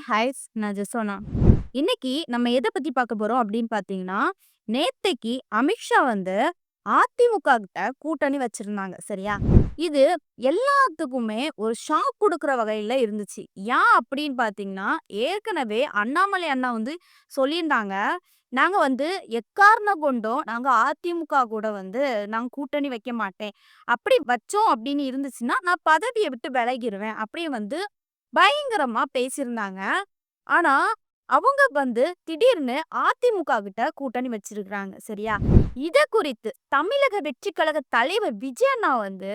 Highs நான் ஜெசோனா. இன்னைக்கு நம்ம எத பத்தி பார்க்க போறோம் அப்படின்னு பார்த்தீங்கன்னா, நேத்தைக்கு அமித்ஷா வந்து அதிமுக கிட்ட கூட்டணி வச்சிருந்தாங்க. சரியா? இது எல்லாத்துக்குமே ஒரு ஷாக் குடுக்குற வகையில இருந்துச்சு. ஏன் அப்படின்னு பார்த்தீங்கன்னா, ஏற்கனவே அண்ணாமலை அண்ணா வந்து சொல்லியிருந்தாங்க. நாங்க வந்து எக்காரணம் கொண்டும் நாங்க அதிமுக கூட வந்து நாங்க கூட்டணி வைக்க மாட்டேன். அப்படி வச்சோம் அப்படின்னு இருந்துச்சுன்னா, நான் பதவிய விட்டு விலகிருவேன். அப்படியே வந்து பயங்கரமா பேசியிருந்தாங்க. ஆனா, அவங்க வந்து திடீர்னு அதிமுக கிட்ட கூட்டணி வச்சிருக்காங்க. சரியா? இத குறித்து தமிழக வெற்றி கழக தலைவர் விஜய் அண்ணா வந்து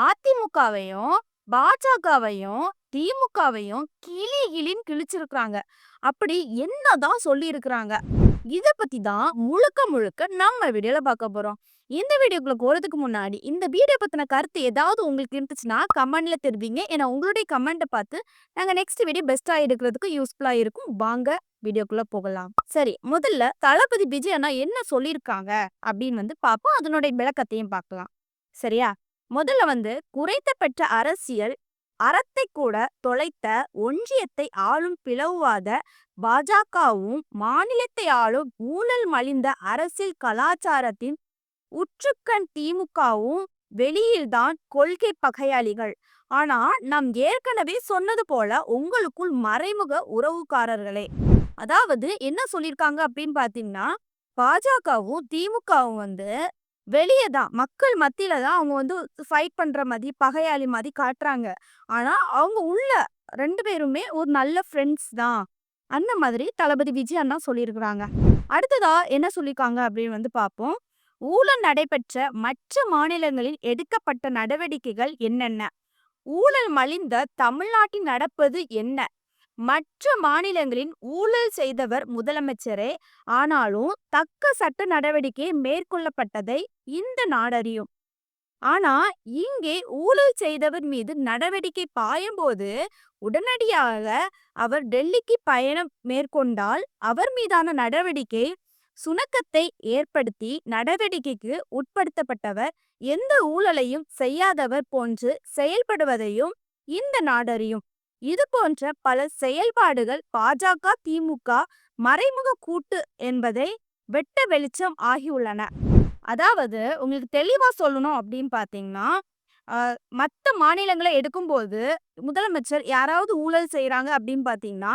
அதிமுகவையும், பாஜகவையும், திமுகவையும் கிழின்னு கிழிச்சிருக்காங்க. அப்படி என்னதான் சொல்லியிருக்கிறாங்க? இத பத்தி தான் முழுக்க முழுக்க நம்ம வீடியோல பார்க்க போறோம். இந்த வீடியோக்குள்ள போறதுக்கு முன்னாடி, இந்த வீடியோ பத்தின கருத்து ஏதாவது உங்களுக்கு இருந்துச்சுன்னா கமெண்ட்ல தெரிவிங்க. ஏன்னா உங்களுடைய கமெண்ட்ட பார்த்து நாங்க நெக்ஸ்ட் வீடியோ பெஸ்ட்டா எடுக்கிறதுக்கு யூஸ்ஃபுல்லா இருக்கும். வாங்க வீடியோக்குள்ள போகலாம். சரி, முதல்ல தளபதி விஜய் அண்ணா என்ன சொல்லியிருக்காங்க அப்படின்னு வந்து பார்ப்போம். அதனுடைய விளக்கத்தையும் பார்க்கலாம். சரியா? முதல்ல வந்து குறைத்த பெற்ற அரசியல் அறத்தை கூட தொலைத்த ஒன்றியத்தை ஆளும் பிளவுவாத பாஜகவும் மாநிலத்தை ஆளும் ஊழல் மலிந்த அரசியல் கலாச்சாரத்தின் உற்றுக்கண் திமுகவும் வெளியில்தான் கொள்கை பகையாளிகள். ஆனா நாம் ஏற்கனவே சொன்னது போல உங்களுக்குள் மறைமுக உறவுக்காரர்களே. அதாவது என்ன சொல்லியிருக்காங்க அப்படின்னு பாத்தீங்கன்னா, பாஜகவும் திமுகவும் வந்து வெளியே தான் மக்கள் மத்தியில தான் அவங்க வந்து ஃபைட் பண்ற மாதிரி பகையாளி மாதிரி காட்டுறாங்க. ஆனா அவங்க உள்ள ரெண்டு பேருமே ஒரு நல்ல ஃப்ரெண்ட்ஸ் தான். அந்த மாதிரி தளபதி விஜய் அண்ணா சொல்லியிருக்கிறாங்க. அடுத்ததா என்ன சொல்லியிருக்காங்க அப்படின்னு வந்து பார்ப்போம். ஊழல் நடைபெற்ற மற்ற மாநிலங்களில் எடுக்கப்பட்ட நடவடிக்கைகள் என்னென்ன? ஊழல் மலிந்த தமிழ்நாட்டில் நடப்பது என்ன? மற்ற மாநிலங்களில் ஊழல் செய்தவர் முதலமைச்சரே. ஆனாலும் தக்க சட்ட நடவடிக்கை மேற்கொள்ளப்பட்டதை இந்த நாடறியும். ஆனா இங்கே ஊழல் செய்தவர் மீது நடவடிக்கை பாயும்போது உடனடியாக அவர் டெல்லிக்கு பயணம் மேற்கொண்டால் அவர் மீதான நடவடிக்கை சுணக்கத்தை ஏற்படுத்தி நடவடிக்கைக்கு உட்படுத்தப்பட்டவர் எந்த ஊழலையும் செய்யாதவர் போன்று செயல்படுவதையும் இந்த நாடறியும். இது போன்ற பல செயல்பாடுகள் பாஜக திமுக மறைமுக கூட்டு என்பதை வெட்ட வெளிச்சம் ஆகியுள்ளன. அதாவது உங்களுக்கு தெளிவா சொல்லணும் அப்படின்னு பார்த்தீங்கன்னா, மத்த மாநிலங்கள எடுக்கும்போது, முதலமைச்சர் யாராவது ஊழல் செய்றாங்க அப்படின்னு பார்த்தீங்கன்னா,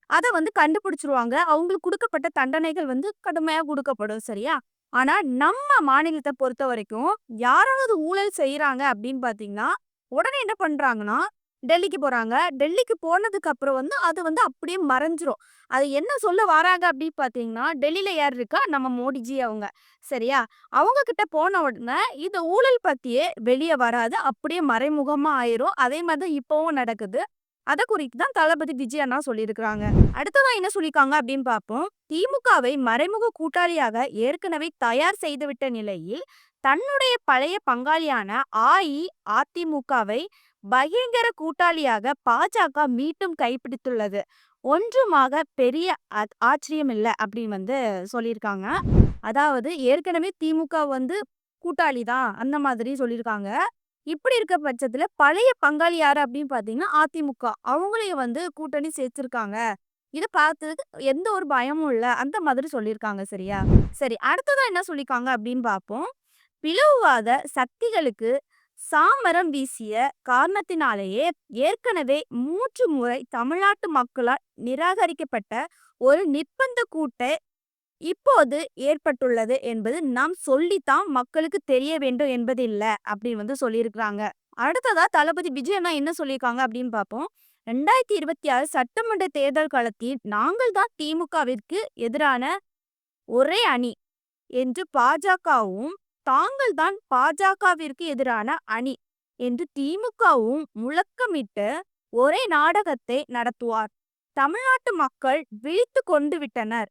அத வந்து கண்டுபிடிச்சுருவாங்க. அவங்களுக்கு குடுக்கப்பட்ட தண்டனைகள் வந்து கடுமையா குடுக்கப்படும். சரியா? ஆனா நம்ம மாநிலத்த பொறுத்தவரைக்கும், யாராவது ஊழல் செய்றாங்க அப்படின்னு பார்த்தீங்கன்னா, உடனே என்ன பண்றாங்கன்னா, டெல்லிக்கு போறாங்க. டெல்லிக்கு போனதுக்கு அப்புறம் வந்து அது வந்து அப்படியே மறைஞ்சிரும். அது என்ன சொல்ல வராங்க அப்படின்னு பார்த்தீங்கன்னா, டெல்லில யார் இருக்கா? நம்ம மோடிஜி அவங்க. சரியா? அவங்க கிட்ட போன உடனே இந்த ஊழல் பத்தியே வெளிய வராது. அப்படியே மறைமுகமா ஆயிரும். அதே மாரி தான் இப்பவும் நடக்குது. அத குறித்து தான் தளபதி விஜய் அண்ணா சொல்லியிருக்கிறாங்க. அடுத்ததா என்ன சொல்லியிருக்காங்க அப்படின்னு பார்ப்போம். திமுகவை மறைமுக கூட்டாளியாக ஏற்கனவே தயார் செய்துவிட்ட நிலையில், தன்னுடைய பழைய பங்காளியான அஇஅதிமுகவை பகிரங்க கூட்டாளியாக பாஜக மீண்டும் கைப்பிடித்துள்ளது. ஒன்றுமாக பெரிய ஆச்சரியமில்ல அப்படின்னு வந்து சொல்லியிருக்காங்க. அதாவது ஏற்கனவே திமுக வந்து கூட்டாளி தான் அந்த மாதிரி சொல்லியிருக்காங்க. இப்படி இருக்க பட்சத்துல பழைய பங்காளி யாரு அப்படின்னு பார்த்தீங்கன்னா, அதிமுக. அவங்களையும் வந்து கூட்டணி சேர்த்திருக்காங்க. இத பார்த்ததுக்கு எந்த ஒரு பயமும் இல்ல. அந்த மாதிரி சொல்லியிருக்காங்க. சரியா? சரி, அடுத்ததா என்ன சொல்லியிருக்காங்க அப்படின்னு பார்ப்போம். பிளவுவாத சக்திகளுக்கு சாமரம் வீசிய காரணத்தினாலேயே ஏற்கனவே 3 முறை தமிழ்நாட்டு மக்களால் நிராகரிக்கப்பட்ட ஒரு நிர்பந்த கூட்டை இப்போது ஏற்பட்டுள்ளது என்பது நாம் சொல்லித்தான் மக்களுக்கு தெரிய வேண்டும் என்பது இல்ல அப்படின்னு வந்து சொல்லியிருக்கிறாங்க. அடுத்ததா தளபதி விஜய் அண்ணா என்ன சொல்லியிருக்காங்க அப்படின்னு பார்ப்போம். 2026 சட்டமன்ற தேர்தல் களத்தில் நாங்கள் தான் திமுகவிற்கு எதிரான ஒரே அணி என்று பாஜகவும், தாங்கள் தான் பாஜகவிற்கு எதிரான அணி என்று திமுகவும் முழக்கமிட்டு ஒரே நாடகத்தை நடத்துவார். தமிழ்நாட்டு மக்கள் விழித்து கொண்டு விட்டனர்.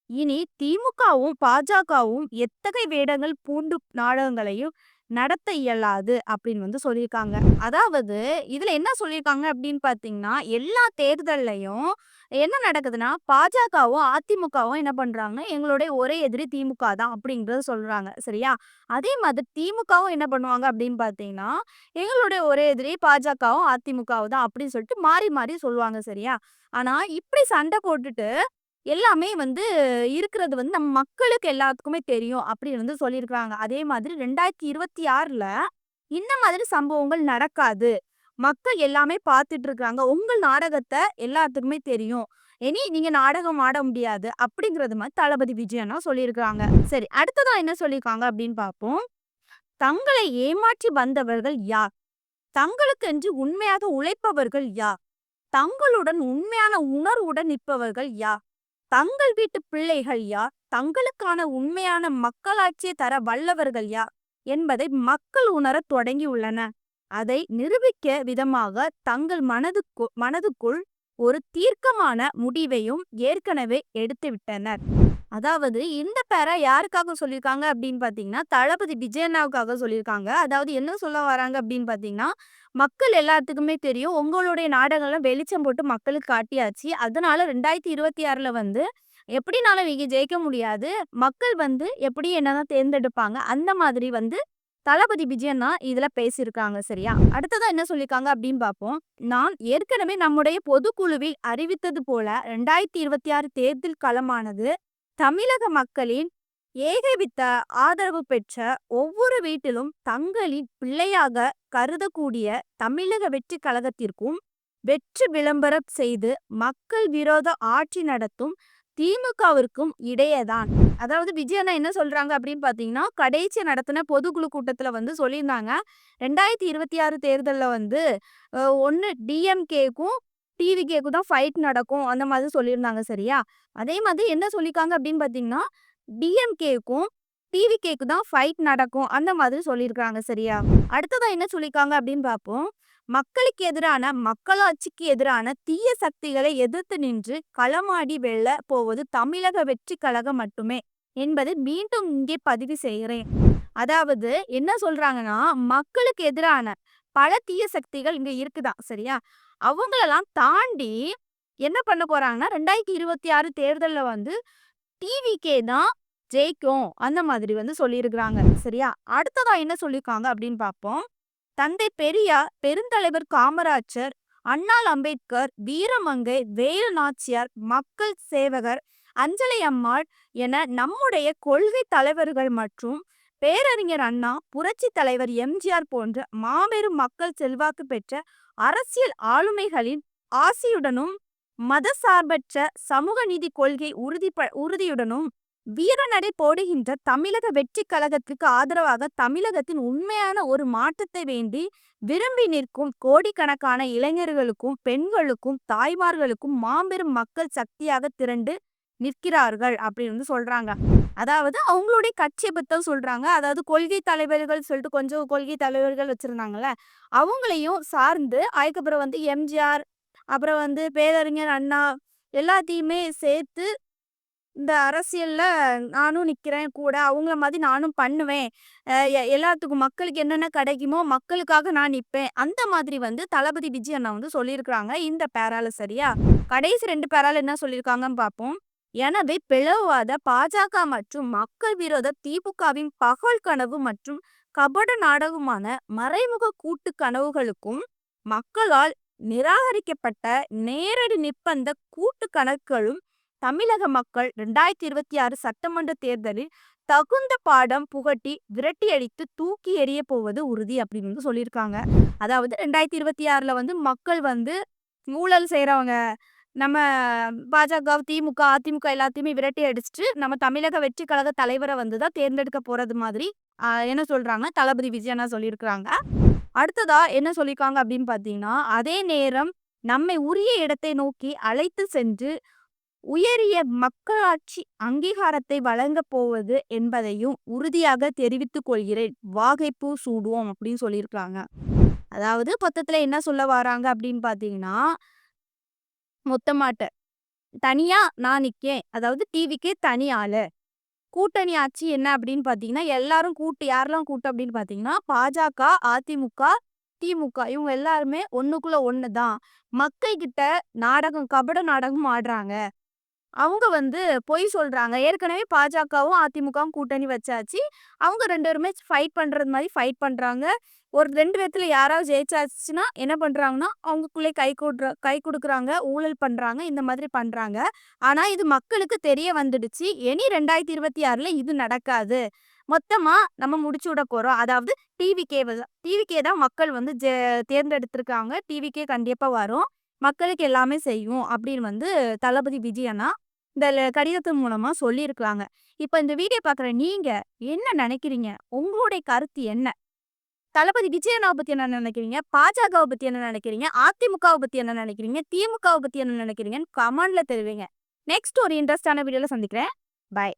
இனி திமுகவும் பாஜகவும் எத்தகைய வேடங்கள் பூண்டு நாடகங்களையும் நடத்த இயலாது அப்படின்னு வந்து சொல்லியிருக்காங்க. அதாவது இதுல என்ன சொல்லியிருக்காங்க அப்படின்னு பார்த்தீங்கன்னா, எல்லா தேர்தல்லயும் என்ன நடக்குதுன்னா, பாஜகவும், அதிமுகவும் என்ன பண்றாங்க, எங்களுடைய ஒரே எதிரி திமுக தான் அப்படிங்கிறத சொல்றாங்க. சரியா? அதே மாதிரி திமுகவும் என்ன பண்ணுவாங்க அப்படின்னு பார்த்தீங்கன்னா, எங்களுடைய ஒரே எதிரி பாஜகவும், அதிமுகவும் தான் அப்படின்னு சொல்லிட்டு மாறி மாறி சொல்லுவாங்க. சரியா? ஆனா இப்படி சண்டை போட்டுட்டு எல்லாமே வந்து இருக்கிறது வந்து நம்ம மக்களுக்கு எல்லாத்துக்குமே தெரியும் அப்படின்னு வந்து சொல்லியிருக்காங்க. அதே மாதிரி 2026ல இந்த மாதிரி சம்பவங்கள் நடக்காது. மக்கள் எல்லாமே பார்த்துட்டு இருக்காங்க. உங்கள் நாடகத்த எல்லாத்துக்குமே தெரியும். இனி நீங்க நாடகம் ஆட முடியாது. அப்படிங்கிறது மாதிரி தளபதி விஜய் அண்ணா சொல்லியிருக்காங்க. சரி, அடுத்ததா என்ன சொல்லியிருக்காங்க அப்படின்னு பார்ப்போம். தங்களை ஏமாற்றி வந்தவர்கள் யார்? தங்களுக்கென்று உண்மையாக உழைப்பவர்கள் யார்? தங்களுடன் உண்மையான உணர்வுடன் நிற்பவர்கள் யார்? தங்கள் வீட்டு பிள்ளைகள் யார்? தங்களுக்கான உண்மையான மக்களாட்சியை தர வல்லவர்கள் யார்? என்பதை மக்கள் உணரத் தொடங்கியுள்ளனர். அதை நிரூபிக்க விதமாக தங்கள் மனதுக்குள் ஒரு தீர்க்கமான முடிவையும் ஏற்கனவே எடுத்துவிட்டனர். அதாவது இந்த பேர யாருக்காக சொல்லியிருக்காங்க அப்படின்னு பார்த்தீங்கன்னா, தளபதி விஜய் அண்ணாவுக்காக சொல்லியிருக்காங்க. அதாவது என்ன சொல்ல வராங்க அப்படின்னு பார்த்தீங்கன்னா, மக்கள் எல்லாத்துக்குமே தெரியும். உங்களுடைய நாடகம்லாம் வெளிச்சம் போட்டு மக்களுக்கு காட்டியாச்சு. அதனால 2026ல வந்து எப்படினாலும் நீங்க ஜெயிக்க முடியாது. மக்கள் வந்து எப்படியும் என்னதான் தேர்ந்தெடுப்பாங்க. அந்த மாதிரி வந்து தளபதி விஜய் அண்ணா இதுல பேசியிருக்காங்க. சரியா? அடுத்ததா என்ன சொல்லியிருக்காங்க அப்படின்னு பார்ப்போம். நான் ஏற்கனவே நம்முடைய பொதுக்குழுவில் அறிவித்தது போல 2026 தேர்தல் களமானது தமிழக மக்களின் ஏகபித்த ஆதரவு பெற்ற ஒவ்வொரு வீட்டிலும் தங்களின் பிள்ளையாக கருதக்கூடிய தமிழக வெற்றி கழகத்திற்கும் வெற்றி விளம்பரம் செய்து மக்கள் விரோத ஆட்சி நடத்தும் திமுகவிற்கும் இடையேதான். அதாவது விஜய் அண்ணா என்ன சொல்றாங்க அப்படின்னு பாத்தீங்கன்னா, கடைசி நடத்தின பொதுக்குழு கூட்டத்துல வந்து சொல்லியிருந்தாங்க 2026 தேர்தல்ல வந்து ஒன்னு டிஎம்கேக்கும் டிவிகேக்கும் தான் ஃபைட் நடக்கும் அந்த மாதிரி சொல்லியிருந்தாங்க. சரியா? அதே மாதிரி என்ன சொல்லியிருக்காங்க அப்படின்னு பார்த்தீங்கன்னா, டிஎம்கேக்கும் டிவிகேக்கு தான் ஃபைட் நடக்கும் அந்த மாதிரி சொல்லியிருக்காங்க. சரியா? அடுத்ததா என்ன சொல்லியிருக்காங்க அப்படின்னு பார்ப்போம். மக்களுக்கு எதிரான மக்களாட்சிக்கு எதிரான தீய சக்திகளை எதிர்த்து நின்று களமாடி வெல்ல போவது தமிழக வெற்றி கழகம் மட்டுமே என்பதை மீண்டும் இங்கே பதிவு செய்கிறேன். அதாவது என்ன சொல்றாங்கன்னா, மக்களுக்கு எதிரான பல தீய சக்திகள் இங்க இருக்குதான். சரியா? அவங்களெல்லாம் தாண்டி என்ன பண்ண போறாங்கன்னா 2026 தேர்தல்ல வந்து டிவிகே தான் ஜெயிக்கும் அந்த மாதிரி வந்து சொல்லியிருக்கிறாங்க. சரியா? அடுத்ததா என்ன சொல்லியிருக்காங்க அப்படின்னு பார்ப்போம். தந்தை பெரியார், பெருந்தலைவர் காமராஜர், அண்ணாள் அம்பேத்கர், வீரமங்கை, வேலு நாச்சியார், மக்கள் சேவகர், அஞ்சலை அம்மாள் என நம்முடைய கொள்கை தலைவர்கள் மற்றும் பேரறிஞர் அண்ணா, புரட்சி தலைவர் எம்ஜிஆர் போன்ற மாபெரும் மக்கள் செல்வாக்கு பெற்ற அரசியல் ஆளுமைகளின் ஆசியுடனும் மதசார்பற்ற சமூக நீதி கொள்கை உறுதியுடனும் வீரநடை போடுகின்ற தமிழக வெற்றி கழகத்திற்கு ஆதரவாக தமிழகத்தின் உண்மையான ஒரு மாற்றத்தை வேண்டி விரும்பி நிற்கும் கோடிக்கணக்கான இளைஞர்களுக்கும் பெண்களுக்கும் தாய்மார்களுக்கும் மாபெரும் மக்கள் சக்தியாக திரண்டு நிற்கிறார்கள் அப்படின்னு வந்து சொல்றாங்க. அதாவது அவங்களுடைய கட்சியை பத்தி சொல்றாங்க. அதாவது கொள்கை தலைவர்கள் சொல்லிட்டு கொஞ்சம் கொள்கை தலைவர்கள் வச்சிருந்தாங்கல்ல, அவங்களையும் சார்ந்து அதுக்கப்புறம் வந்து எம்ஜிஆர், அப்புறம் வந்து பேரறிஞர் அண்ணா எல்லாத்தையுமே சேர்த்து இந்த அரசியல்ல நானும் நிக்கிறேன் கூட. அவங்கள மாதிரி நானும் பண்ணுவேன். எல்லாத்துக்கும் மக்களுக்கு என்னென்ன கிடைக்குமோ மக்களுக்காக நான் நிப்பேன். அந்த மாதிரி வந்து தளபதி விஜய் அண்ணா வந்து சொல்லியிருக்கிறாங்க இந்த பேரால. சரியா? கடைசி 2 பேரால என்ன சொல்லியிருக்காங்கன்னு பார்ப்போம். எனவே பிளவுவாத பாஜக மற்றும் மக்கள் விரோத திமுகவின் பகல் கனவு மற்றும் கபட நாடகமான மறைமுக கூட்டு கனவுகளுக்கும் மக்களால் நிராகரிக்கப்பட்ட நேரடி நிர்பந்த கூட்டு கணக்குகளும் தமிழக மக்கள் 2026 சட்டமன்ற தேர்தலில் தகுந்த பாடம் புகட்டி விரட்டியடித்து தூக்கி எறிய போவது உறுதி அப்படின்னு வந்து சொல்லியிருக்காங்க. அதாவது 2026ல வந்து மக்கள் வந்து ஊழல் செய்றவங்க நம்ம பாஜக, திமுக, அதிமுக எல்லாத்தையுமே விரட்டி அடிச்சுட்டு நம்ம தமிழக வெற்றி கழக தலைவரை வந்து தான் தேர்ந்தெடுக்க போறது மாதிரி என்ன சொல்றாங்க தளபதி விஜய் அண்ணா சொல்லியிருக்கிறாங்க. அடுத்ததா என்ன சொல்லியிருக்காங்க அப்படின்னு பார்த்தீங்கன்னா, அதே நேரம் நம்மை உரிய இடத்தை நோக்கி அழைத்து சென்று உயரிய மக்களாட்சி அங்கீகாரத்தை வழங்கப் போவது என்பதையும் உறுதியாக தெரிவித்துக் கொள்கிறேன். வாகைப்பூ சூடுவோம் அப்படின்னு சொல்லியிருக்காங்க. அதாவது மொத்தத்துல என்ன சொல்ல வராங்க அப்படின்னு பார்த்தீங்கன்னா, மொத்தமாட்ட தனியா நான் நிக்கேன். அதாவது டிவிக்கே தனி ஆளு. கூட்டணி ஆட்சி என்ன அப்படின்னு பார்த்தீங்கன்னா, எல்லாரும் யாரெல்லாம் கூட்டு அப்படின்னு பார்த்தீங்கன்னா, பாஜக, அதிமுக, திமுக இவங்க எல்லாருமே ஒண்ணுக்குள்ள ஒண்ணு தான். மக்கள் கிட்ட கபட நாடகம் ஆடுறாங்க. அவங்க பொய் சொல்றாங்க. ஏற்கனவே பாஜகவும், அதிமுகவும் கூட்டணி வச்சாச்சு. அவங்க 2 பேருமே ஃபைட் பண்றது மாரி ஃபைட் பண்றாங்க. ஒரு 2 பேத்துல யாராவது ஜெயிச்சாச்சுன்னா என்ன பண்றாங்கன்னா, அவங்களுக்குள்ளே கை குடுக்குறாங்க, ஊழல் பண்றாங்க, இந்த மாதிரி பண்றாங்க. ஆனா இது மக்களுக்கு தெரிய வந்துடுச்சு. இனி 2026ல இது நடக்காது. மொத்தமா நம்ம முடிச்சு விட போறோம். அதாவது டிவிகே தான் மக்கள் தேர்ந்தெடுத்திருக்காங்க. டிவிகே கண்டிப்பா வரும். மக்களுக்கு எல்லாமே செய்யும் அப்படின்னு தளபதி விஜய் அண்ணா இந்த கடிதத்தின் மூலமா சொல்லியிருக்காங்க. இப்ப இந்த வீடியோ பார்க்குற நீங்க என்ன நினைக்கிறீங்க? உங்களுடைய கருத்து என்ன? தளபதி விஜய் அண்ணாவ பத்தி என்ன நினைக்கிறீங்க? பாஜகவ பத்தி என்ன நினைக்கிறீங்க? அதிமுகவ பத்தி என்ன நினைக்கிறீங்க? திமுகவ பத்தி என்ன நினைக்கிறீங்கன்னு கமெண்ட்ல தெரிவிங்க. நெக்ஸ்ட் ஒரு இன்ட்ரெஸ்டான வீடியோல சந்திக்கிறேன். பை.